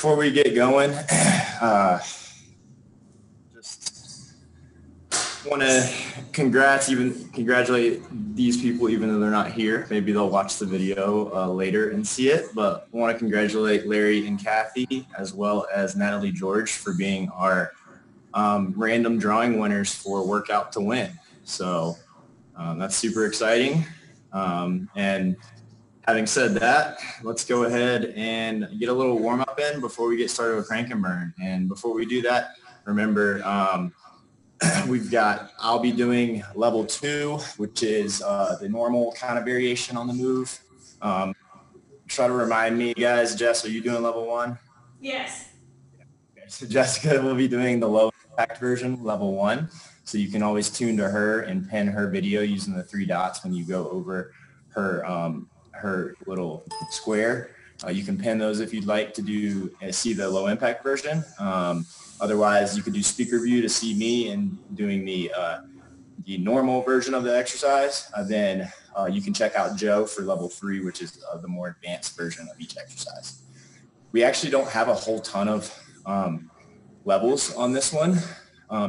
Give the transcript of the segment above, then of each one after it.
before we get going, just want to congratulate these people, even though they're not here. Maybe they'll watch the video later and see it, but I want to congratulate Larry and Kathy, as well as Natalie George, for being our random drawing winners for Workout to Win. So that's super exciting. And having said that, let's go ahead and get a little warm up in before we get started with crank and burn. And before we do that, remember, I'll be doing level 2, which is the normal kind of variation on the move. Try to remind me, guys. Jess, are you doing level 1? Yes. Okay, so Jessica will be doing the low impact version, level 1. So you can always tune to her and pin her video using the 3 dots when you go over her little square. You can pin those if you'd like to see the low impact version. Otherwise, you could do speaker view to see me and doing the normal version of the exercise. Then you can check out Joe for level 3, which is the more advanced version of each exercise. We actually don't have a whole ton of levels on this one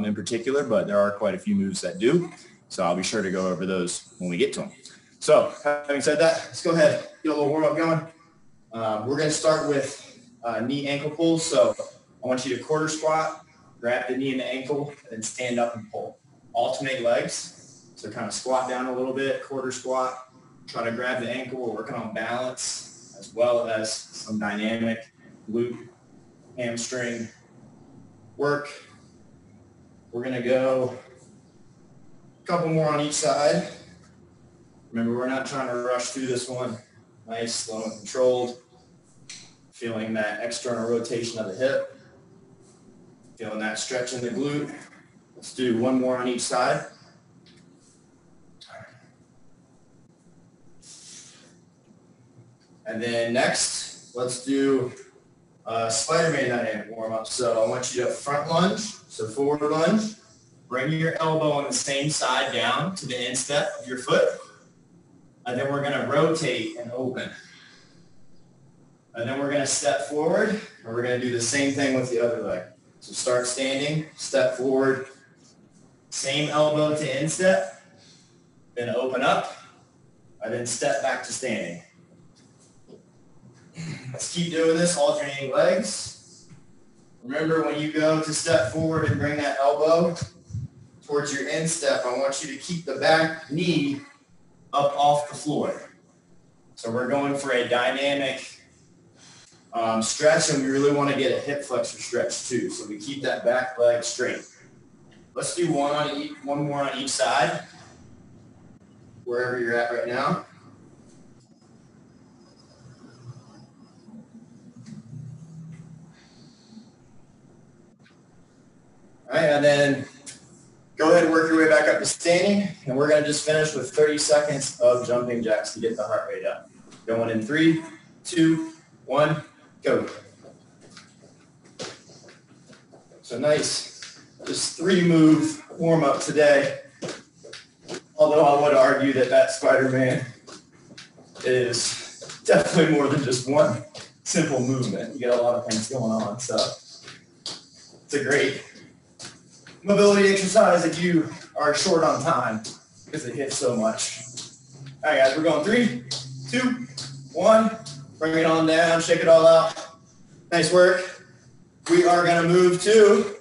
in particular, but there are quite a few moves that do. So I'll be sure to go over those when we get to them. So having said that, let's go ahead, get a little warm up going. We're going to start with knee ankle pulls. So I want you to quarter squat, grab the knee and the ankle, and then stand up and pull. Alternate legs. So kind of squat down a little bit, quarter squat, try to grab the ankle. We're working on balance as well as some dynamic glute, hamstring work. We're going to go a couple more on each side. Remember, we're not trying to rush through this one. Nice, slow and controlled. Feeling that external rotation of the hip. Feeling that stretch in the glute. Let's do one more on each side. And then next, let's do Spider-Man dynamic warm-up. So I want you to front lunge, so forward lunge. Bring your elbow on the same side down to the instep of your foot. And then we're going to rotate and open. And then we're going to step forward, and we're going to do the same thing with the other leg. So start standing, step forward, same elbow to instep, then open up, and then step back to standing. Let's keep doing this, alternating legs. Remember, when you go to step forward and bring that elbow towards your instep, I want you to keep the back knee up off the floor. So we're going for a dynamic stretch, and we really want to get a hip flexor stretch too. So we keep that back leg straight. Let's do one more on each side, wherever you're at right now. All right, and then go ahead and work your way back up to standing, and we're going to just finish with 30 seconds of jumping jacks to get the heart rate up. Going in 3, 2, 1, go. So nice, just 3 move warm up today. Although I would argue that Spider-Man is definitely more than just one simple movement. You got a lot of things going on, so it's a great mobility exercise if you are short on time because it hits so much. All right, guys, we're going 3, 2, 1. Bring it on down, shake it all out. Nice work. We are going to move to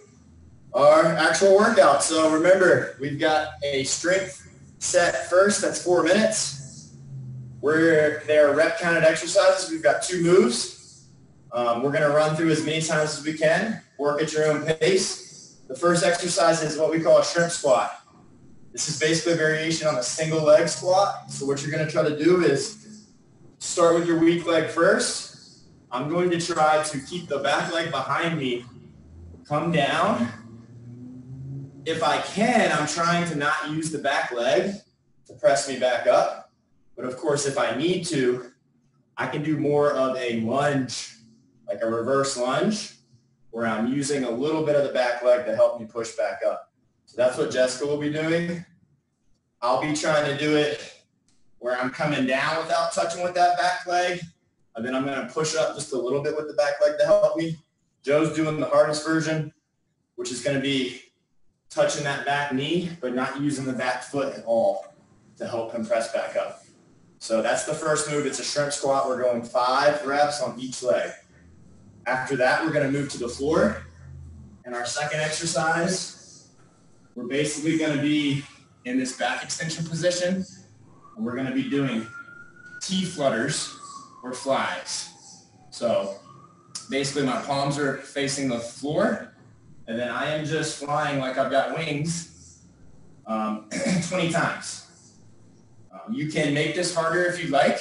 our actual workout. So remember, we've got a strength set first. That's 4 minutes. They're rep counted exercises. We've got 2 moves. We're going to run through as many times as we can. Work at your own pace. The first exercise is what we call a shrimp squat. This is basically a variation on a single leg squat. So what you're going to try to do is start with your weak leg first. I'm going to try to keep the back leg behind me, come down. If I can, I'm trying to not use the back leg to press me back up. But of course, if I need to, I can do more of a lunge, like a reverse lunge, where I'm using a little bit of the back leg to help me push back up. So that's what Jessica will be doing. I'll be trying to do it where I'm coming down without touching with that back leg, And then I'm going to push up just a little bit with the back leg to help me. Joe's doing the hardest version, which is going to be touching that back knee, but not using the back foot at all to help him press back up. So that's the first move. It's a shrimp squat. We're going 5 reps on each leg. After that, we're going to move to the floor. And our second exercise, we're basically going to be in this back extension position. And we're going to be doing T flutters or flies. So basically my palms are facing the floor. And then I am just flying like I've got wings 20 times. You can make this harder if you'd like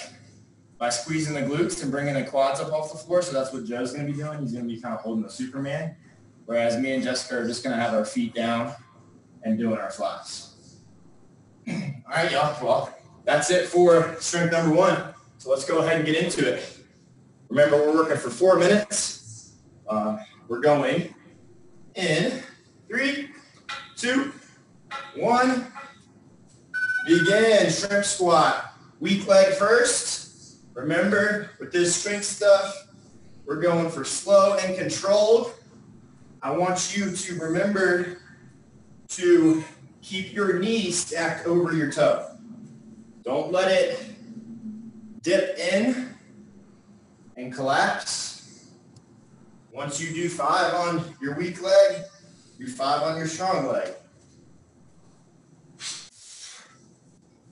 by squeezing the glutes and bringing the quads up off the floor. So that's what Joe's going to be doing. He's going to be kind of holding the Superman, whereas me and Jessica are just going to have our feet down and doing our flies. All right, y'all. Well, that's it for strength number 1. So let's go ahead and get into it. Remember, we're working for 4 minutes. We're going in 3, 2, 1. Begin shrimp squat. Weak leg first. Remember, with this strength stuff, we're going for slow and controlled. I want you to remember to keep your knee stacked over your toe. Don't let it dip in and collapse. Once you do 5 on your weak leg, do 5 on your strong leg.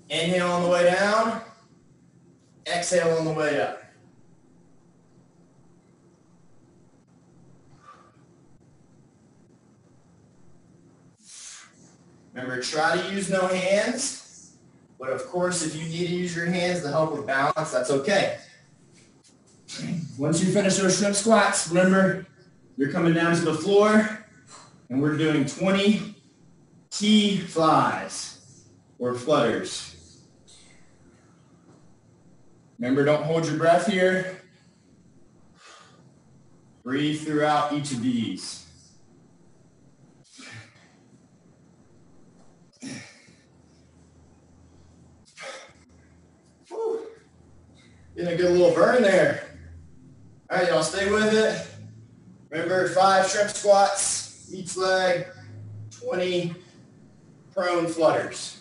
Inhale on the way down, exhale on the way up. Remember, try to use no hands, but of course, if you need to use your hands to help with balance, that's okay. Once you finish those shrimp squats, remember, you're coming down to the floor, and we're doing 20 T flies or flutters. Remember, don't hold your breath here. Breathe throughout each of these. Whew. Getting a good little burn there. All right, y'all, stay with it. Remember, 5 shrimp squats, each leg, 20 prone flutters.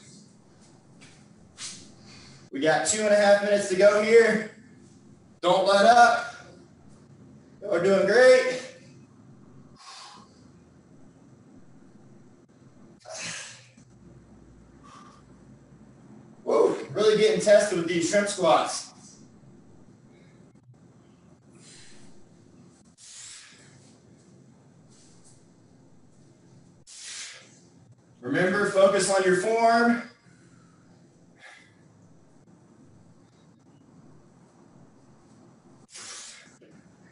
We got 2.5 minutes to go here. Don't let up. We're doing great. Whoa, really getting tested with these shrimp squats. Remember, focus on your form.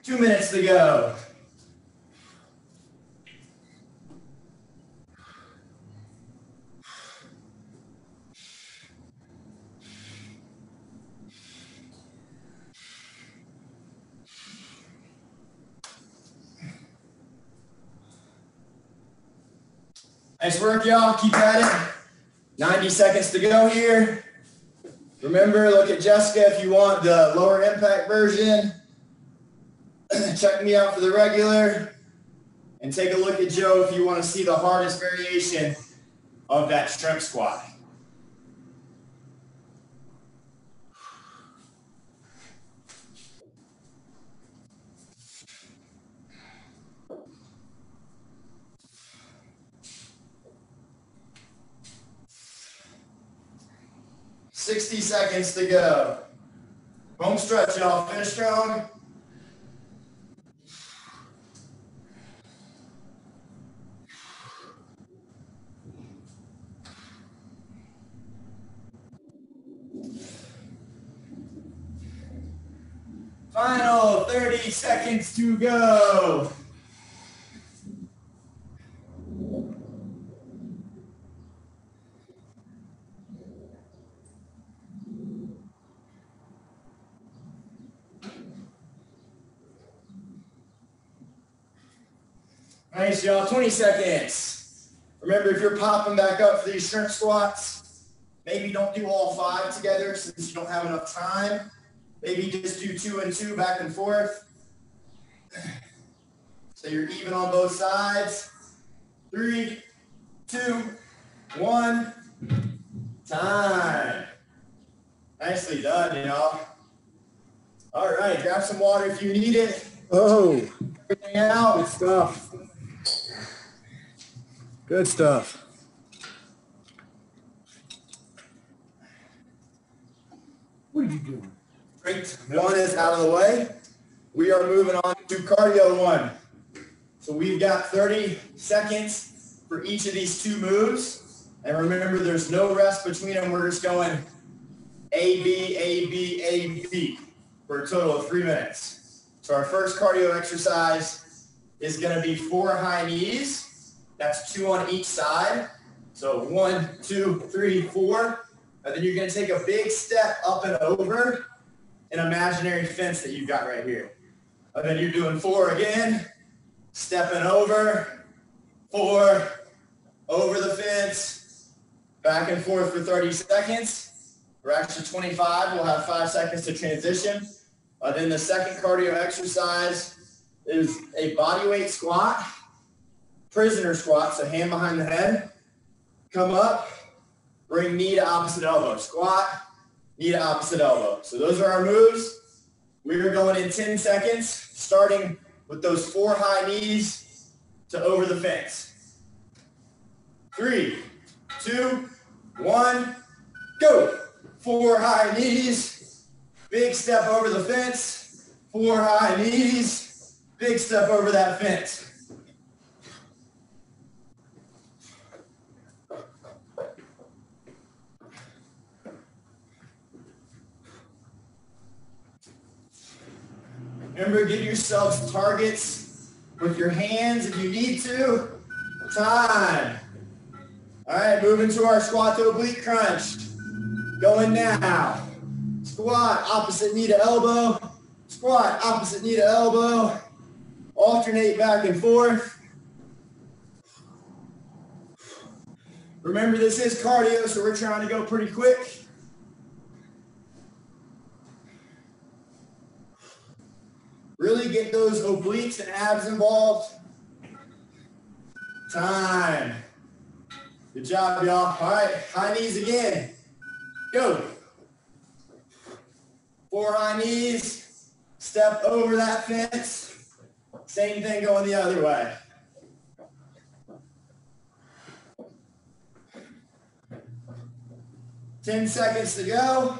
Two minutes to go. Nice work, y'all. Keep at it. 90 seconds to go here. Remember, look at Jessica if you want the lower impact version. Check me out for the regular. And take a look at Joe if you want to see the hardest variation of that shrimp squat. $60 seconds to go. Home stretch, y'all. Finish strong. Final 30 seconds to go. Nice, y'all. 20 seconds. Remember, if you're popping back up for these shrimp squats, maybe don't do all 5 together since you don't have enough time. Maybe just do 2 and 2 back and forth. So you're even on both sides. 3, 2, 1. Time. Nicely done, y'all. All right, grab some water if you need it. Oh, Everything out. good stuff. Good stuff. What are you doing? Great. 1 is out of the way. We are moving on to cardio 1. So we've got 30 seconds for each of these 2 moves. And remember, there's no rest between them. We're just going A, B, A, B, A, B for a total of 3 minutes. So our first cardio exercise is going to be 4 high knees. That's 2 on each side. So 1, 2, 3, 4. And then you're going to take a big step up and over an imaginary fence that you've got right here. And then you're doing 4 again, stepping over, 4, over the fence, back and forth for 30 seconds. We're actually 25. We'll have 5 seconds to transition. Then the second cardio exercise is a bodyweight squat, prisoner squat, so hand behind the head. Come up, bring knee to opposite elbow. Squat, knee to opposite elbow. So those are our moves. We are going in 10 seconds, starting with those 4 high knees to over the fence. 3, 2, 1, go. 4 high knees, big step over the fence. 4 high knees, big step over that fence. Remember, give yourselves targets with your hands if you need to. Time. All right, moving to our squat to oblique crunch. Going now. Squat, opposite knee to elbow. Squat, opposite knee to elbow. Alternate back and forth. Remember, this is cardio, so we're trying to go pretty quick. Really get those obliques and abs involved. Time. Good job, y'all. All right, high knees again. Go. 4 high knees. Step over that fence. Same thing going the other way. Ten seconds to go.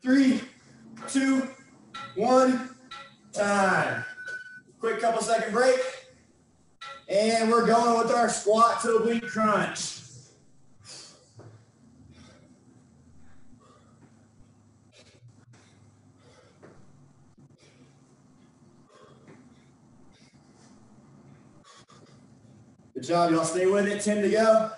3, 2, 1, time. Quick couple second break. And we're going with our squat to oblique crunch. Good job, y'all. Stay with it. 10 to go.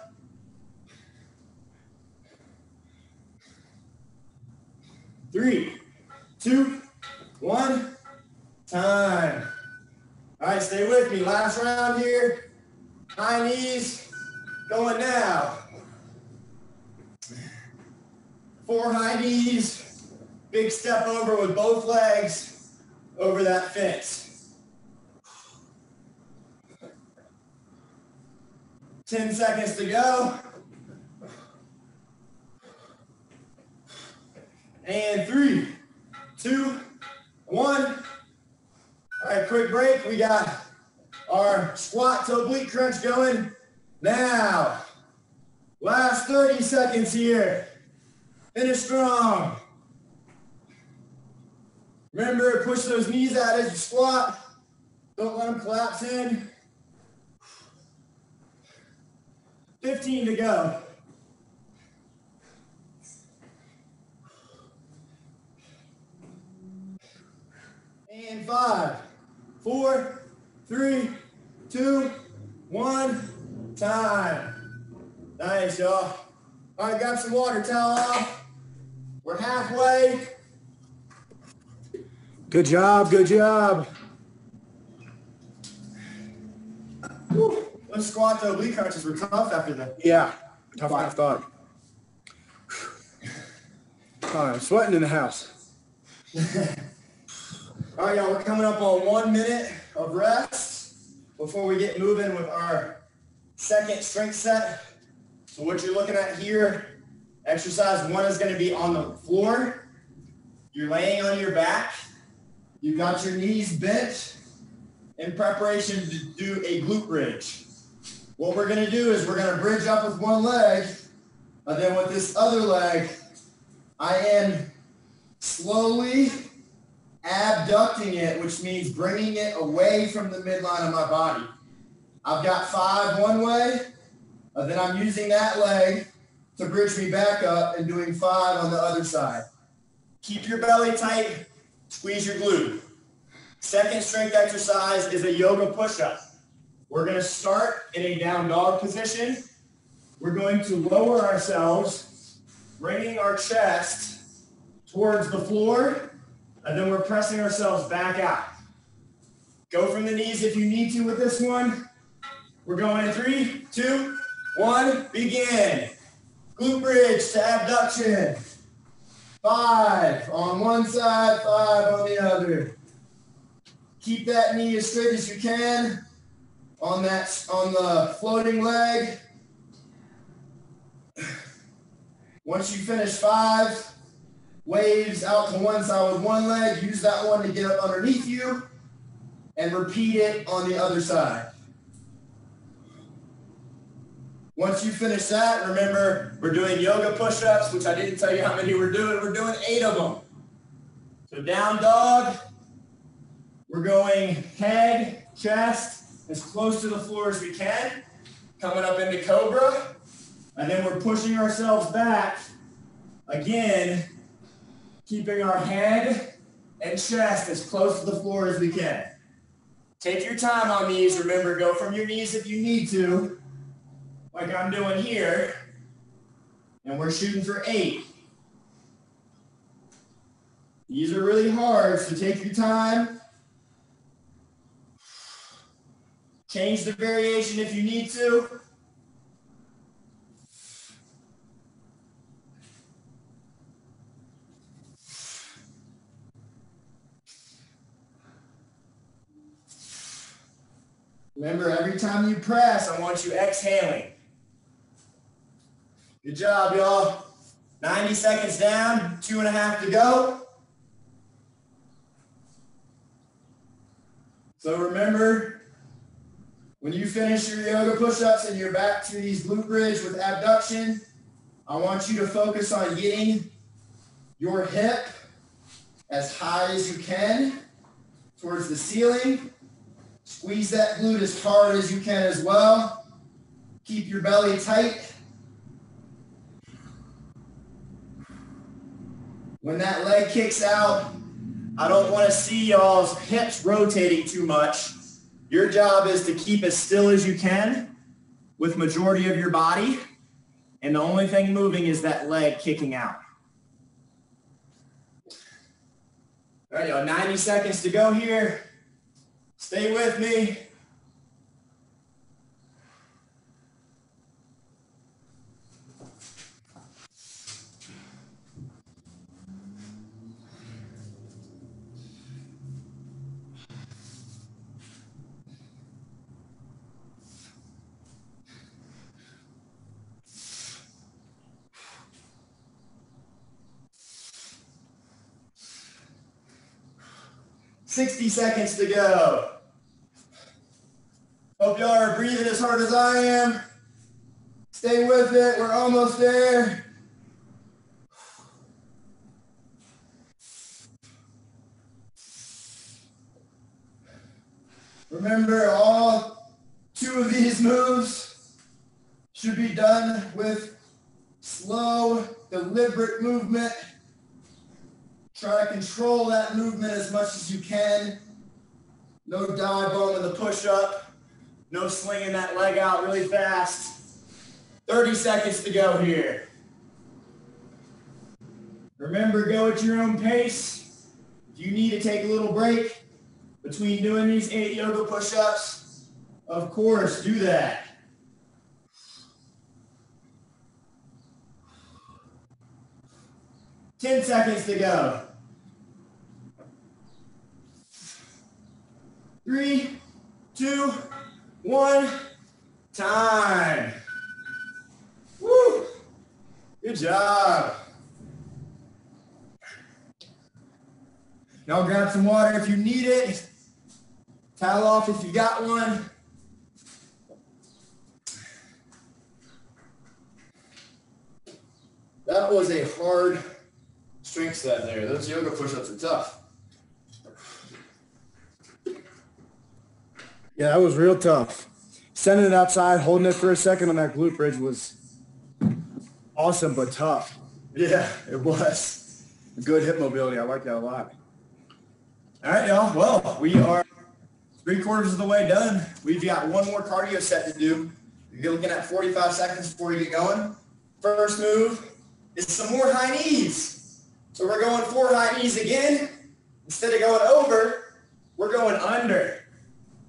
3, 2, 1, time. All right, stay with me. Last round here. High knees, going now. 4 high knees, big step over with both legs over that fence. 10 seconds to go. And 3, 2, 1. All right, quick break. We got our squat to oblique crunch going now. Last 30 seconds here. Finish strong. Remember, push those knees out as you squat. Don't let them collapse in. 15 to go. And 5, 4, 3, 2, 1, time. Nice, y'all. All right, grab some water, towel off. We're halfway. Good job, good job. Woo. Those squat to oblique crunches were tough after that. Yeah, tough enough thought. All right, I'm sweating in the house. All right, y'all, we're coming up on 1 minute of rest before we get moving with our second strength set. So what you're looking at here, exercise 1 is going to be on the floor. You're laying on your back. You've got your knees bent in preparation to do a glute bridge. What we're going to do is we're going to bridge up with one leg, and then with this other leg, I am slowly abducting it, which means bringing it away from the midline of my body. I've got 5 one way, and then I'm using that leg to bridge me back up and doing 5 on the other side. Keep your belly tight, squeeze your glute. Second strength exercise is a yoga push-up. We're going to start in a down dog position. We're going to lower ourselves, bringing our chest towards the floor, and then we're pressing ourselves back out. Go from the knees if you need to with this one. We're going in 3, 2, 1, begin. Glute bridge to abduction. 5 on one side, 5 on the other. Keep that knee as straight as you can on the floating leg. Once you finish 5, waves out to one side with one leg. Use that one to get up underneath you and repeat it on the other side. Once you finish that, remember, we're doing yoga push-ups, which I didn't tell you how many we're doing. We're doing 8 of them. So down dog, we're going head, chest, as close to the floor as we can. Coming up into cobra. And then we're pushing ourselves back. Again, keeping our head and chest as close to the floor as we can. Take your time on these. Remember, go from your knees if you need to, like I'm doing here. And we're shooting for 8. These are really hard, so take your time. Change the variation if you need to. Remember, every time you press, I want you exhaling. Good job, y'all. 90 seconds down, 2.5 to go. So remember, when you finish your yoga push-ups and you're back to these glute bridge with abduction, I want you to focus on getting your hip as high as you can towards the ceiling. Squeeze that glute as hard as you can as well. Keep your belly tight. When that leg kicks out, I don't want to see y'all's hips rotating too much. Your job is to keep as still as you can with majority of your body. And the only thing moving is that leg kicking out. All right, y'all, 90 seconds to go here. Stay with me. $60 seconds to go. Hope y'all are breathing as hard as I am. Stay with it. We're almost there. Remember, all 2 of these moves should be done with slow, deliberate movement. Try to control that movement as much as you can. No dive bomb in the push-up. No slinging that leg out really fast. 30 seconds to go here. Remember, go at your own pace. If you need to take a little break between doing these 8 yoga push-ups, of course, do that. 10 seconds to go. 3, 2, 1, time. Woo! Good job. Now grab some water if you need it. Towel off if you got one. That was a hard strength set there. Those yoga push-ups are tough. Yeah, that was real tough. Sending it outside, holding it for a second on that glute bridge was awesome, but tough. Yeah, it was. Good hip mobility. I like that a lot. All right, y'all. Well, we are 3/4 of the way done. We've got one more cardio set to do. You're looking at 45 seconds before you get going. First move is some more high knees. So we're going 4 high knees again. Instead of going over, we're going under.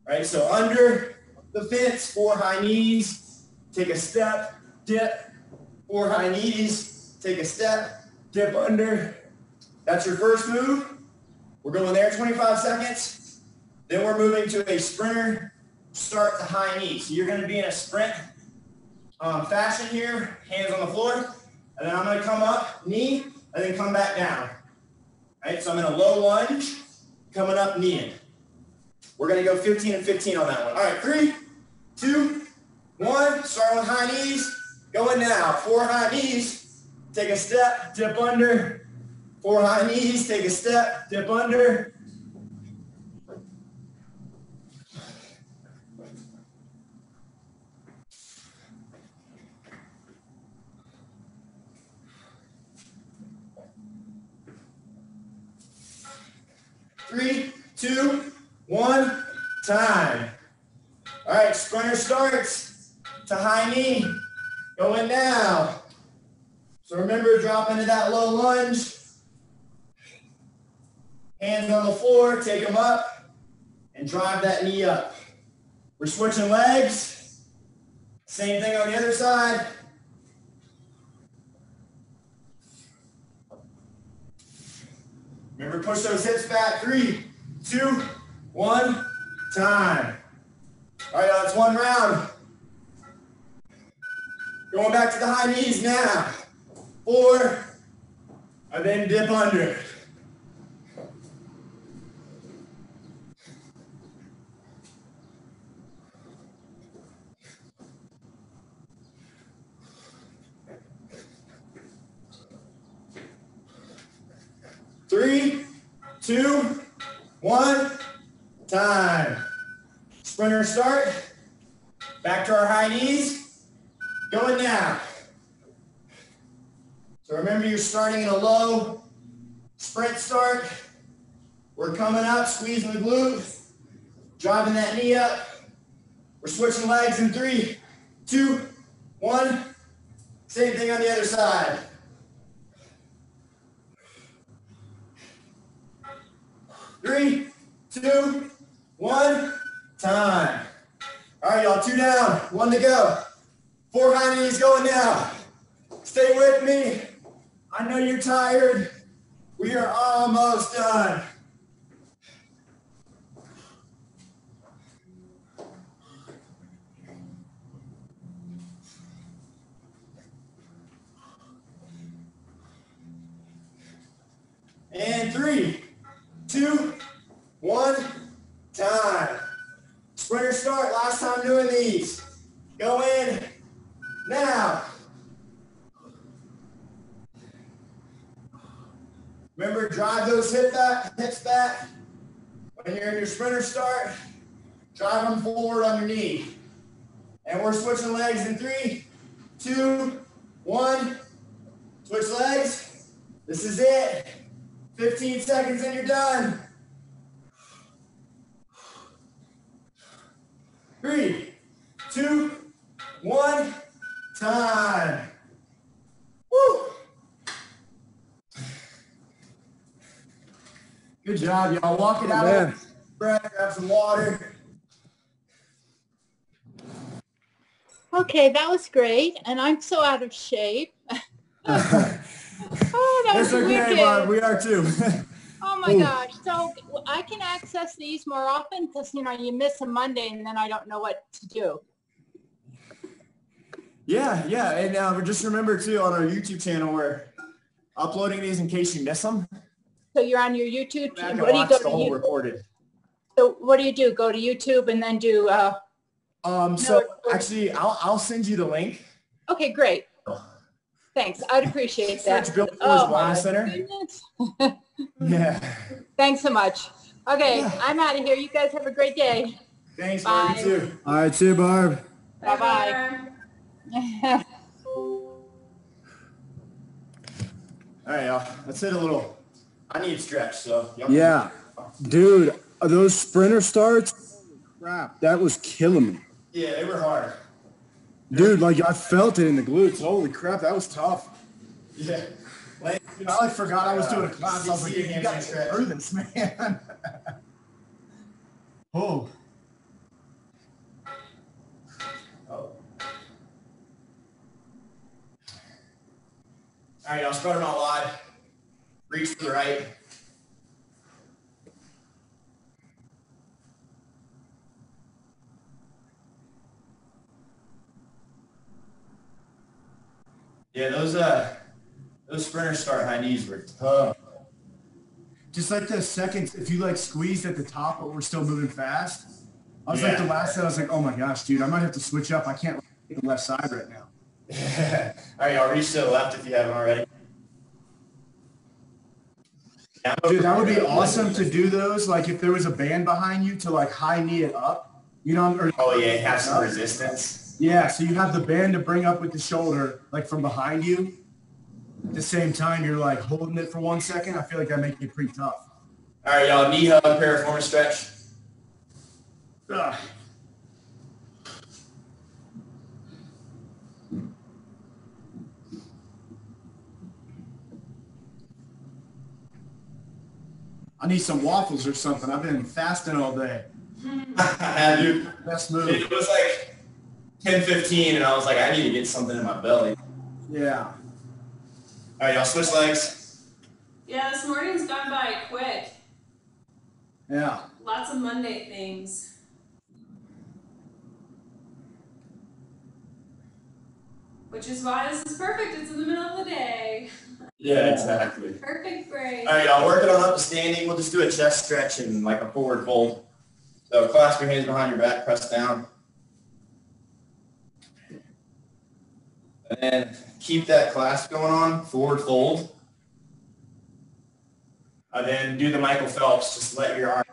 Right? So under the fence, 4 high knees. Take a step, dip. 4 high knees. Take a step, dip under. That's your first move. We're going there 25 seconds. Then we're moving to a sprinter start to high knees. So you're going to be in a sprint fashion here, hands on the floor. And then I'm going to come up, knee, and then come back down. All right, so I'm in a low lunge, coming up, kneeing. We're going to go 15 and 15 on that one. All right, 3, 2, 1. Starting with high knees. Going now. 4 high knees. Take a step, dip under. 4 high knees. Take a step, dip under. Three, 2, 1, time. All right, sprinter starts to high knee. Going now. So remember, drop into that low lunge. Hands on the floor, take them up, and drive that knee up. We're switching legs. Same thing on the other side. Remember, push those hips back. 3, 2, 1, time. All right, that's 1 round. Going back to the high knees now. 4, and then dip under. Three, 2, 1, time. Sprinter start. Back to our high knees. Going now. So remember, you're starting in a low sprint start. We're coming up, squeezing the glute, driving that knee up. We're switching legs in 3, 2, 1. Same thing on the other side. 3, 2, 1, time. All right, y'all, 2 down, 1 to go. 4 high knees going now. Stay with me. I know you're tired. We are almost done. And 3, 2, 1, time. Sprinter start, last time doing these. Go in now. Remember, drive those hips back. When you're in your sprinter start, drive them forward on your knee. And we're switching legs in 3, 2, 1. Switch legs. This is it. 15 seconds and you're done. 3, 2, 1, time. Woo! Good job, y'all. Walk it out. Man. Breath, grab some water. Okay, that was great. And I'm so out of shape. Oh, It's okay, Barb. We are too. Oh my gosh. So I can access these more often because, you know, you miss a Monday and then I don't know what to do. Yeah. And just remember too, on our YouTube channel, we're uploading these in case you miss them. So you're on your YouTube. What do you go to? The whole recorded. So what do you do? Go to YouTube and then do. So actually, I'll send you the link. Okay, great. Thanks. I'd appreciate that. Search Bill Ford's Wellness Center. Yeah. Thanks so much. Okay, yeah. I'm out of here. You guys have a great day. Thanks, Barb. You too. All right, see you, Barb. Bye-bye. All right, y'all. Let's hit a little. I need stretch, so. Yeah, dude, those sprinter starts, crap, that was killing me. Yeah, they were hard. Dude, like I felt it in the glutes. Holy crap, that was tough. Yeah. I forgot I was doing a class. I was like, you got to get through this, man. Oh. All right, y'all, start them out wide. Reach to the right. Yeah, those sprinters start high knees were tough. Just like the seconds, if you like squeezed at the top, but we're still moving fast. I was like the last set, I was like, oh my gosh, dude, I might have to switch up. I can't take the left side right now. All right, y'all reach to the left if you haven't already. Dude, that would be awesome to do those. Like if there was a band behind you to like high knee it up, you know? Oh yeah, have some resistance. Yeah, so you have the band to bring up with the shoulder, like from behind you. At the same time, you're like holding it for 1 second. I feel like that makes it pretty tough. All right, y'all, knee hug, piriformis stretch. Ugh. I need some waffles or something. I've been fasting all day. Dude, best move. It was like 10:15, and I was like, I need to get something in my belly. Yeah. All right, y'all, switch legs. Yeah, this morning's gone by quick. Yeah. Lots of Monday things. Which is why this is perfect. It's in the middle of the day. Yeah, exactly. Perfect break. All right, y'all, working on up to standing. We'll just do a chest stretch and like a forward fold. So clasp your hands behind your back, press down. And then keep that clasp going on, forward fold. And then do the Michael Phelps, just let your arm.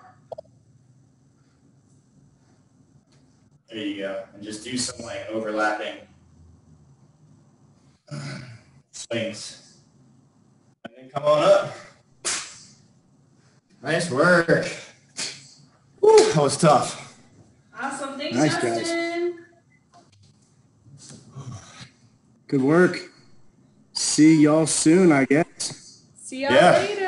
There you go. And just do some like overlapping swings. And then come on up. Nice work. Woo, that was tough. Awesome. Thanks, nice, Justin. Guys. Good work. See y'all soon, I guess. See y'all later.